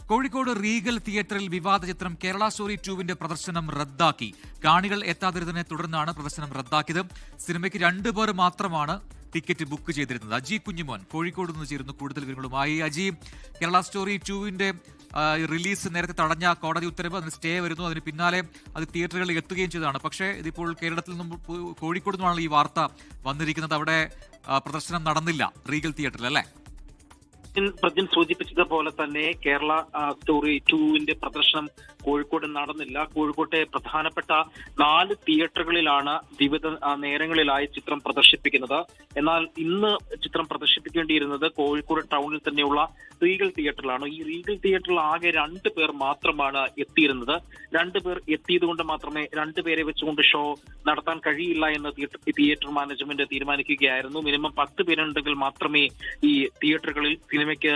Kozhikode Regal തിയേറ്ററിൽ വിവാദ ചിത്രം കേരള സ്റ്റോറി 2വിന്റെ പ്രദർശനം റദ്ദാക്കി. കാണികൾ എത്താതിരുന്നതിനെ തുടർന്നാണ് പ്രദർശനം റദ്ദാക്കിയത്. സിനിമയ്ക്ക് 2 പേർ മാത്രമാണ് ടിക്കറ്റ് ബുക്ക് ചെയ്തിരുന്നത്. അജി കുഞ്ഞുമോൻ കോഴിക്കോട് നിന്ന് ചേരുന്നു കൂടുതൽ വിവരങ്ങളുമായി. അജി, കേരള സ്റ്റോറി 2വിന്റെ റിലീസ് നേരത്തെ തടഞ്ഞ കോടതി ഉത്തരവ്, അതിന് സ്റ്റേ വരുന്നു, അതിന് പിന്നാലെ അത് തിയേറ്ററുകളിൽ എത്തുകയും ചെയ്തതാണ്. പക്ഷേ ഇതിപ്പോൾ കേരളത്തിൽ നിന്നും കോഴിക്കോട് നിന്നാണ് ഈ വാർത്ത വന്നിരിക്കുന്നത്. അവിടെ പ്രദർശനം നടന്നില്ല റീഗൽ തിയേറ്ററിൽ, അല്ലേ? പ്രജിൻ സൂചിപ്പിച്ചതുപോലെ തന്നെ കേരള സ്റ്റോറി 2വിന്റെ പ്രദർശനം കോഴിക്കോട് നടന്നില്ല. കോഴിക്കോട്ടെ പ്രധാനപ്പെട്ട 4 തിയേറ്ററുകളിലാണ് വിവിധ നേരങ്ങളിലായി ചിത്രം പ്രദർശിപ്പിക്കുന്നത്. എന്നാൽ ഇന്ന് ചിത്രം പ്രദർശിപ്പിക്കേണ്ടിയിരുന്നത് കോഴിക്കോട് ടൗണിൽ തന്നെയുള്ള റീഗൽ തിയേറ്ററിലാണ്. ഈ റീഗൽ തിയേറ്ററിൽ ആകെ 2 പേർ മാത്രമാണ് എത്തിയിരുന്നത്. 2 പേർ എത്തിയത് കൊണ്ട് മാത്രമേ 2 പേരെ വെച്ചുകൊണ്ട് ഷോ നടത്താൻ കഴിയില്ല എന്ന് തിയേറ്റർ മാനേജ്മെന്റ് തീരുമാനിക്കുകയായിരുന്നു. മിനിമം 10 പേരുണ്ടെങ്കിൽ മാത്രമേ ഈ തിയേറ്ററുകളിൽ സിനിമയ്ക്ക്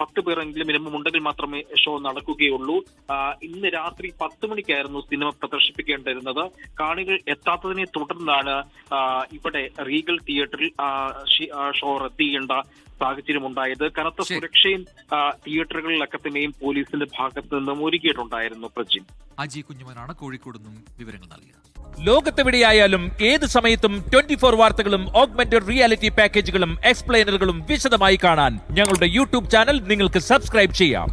10 പേരെങ്കിലും മിനിമം ഉണ്ടെങ്കിൽ മാത്രമേ ഷോ നടക്കുകയുള്ളൂ. ഇന്ന് രാത്രി 10 മണിക്കായിരുന്നു സിനിമ പ്രദർശിപ്പിക്കേണ്ടിരുന്നത്. കാണികൾ എത്താത്തതിനെ തുടർന്നാണ് ഇവിടെ റീഗൽ തിയേറ്ററിൽ ഷോ റദ്ദ് ചെയ്യേണ്ട സാഹചര്യം ഉണ്ടായത്. കനത്ത സുരക്ഷയും തിയേറ്ററുകളിലൊക്കെ തന്നെയും പോലീസിന്റെ ഭാഗത്ത് നിന്നും ഒരുക്കിയിട്ടുണ്ടായിരുന്നു. പ്രജിൻ, അജി കുഞ്ഞുമനാണ് കോഴിക്കോട് നിന്നും വിവരങ്ങൾ നൽകിയത്. ലോകത്തെവിടെയായാലും ഏത് സമയത്തും 24 വാർത്തകളും ഓഗ്മെന്റഡ് റിയാലിറ്റി പാക്കേജുകളും എക്സ്പ്ലെയിനറുകളും വിശദമായി കാണാൻ ഞങ്ങളുടെ യൂട്യൂബ് ചാനൽ നിങ്ങൾക്ക് സബ്സ്ക്രൈബ് ചെയ്യാം.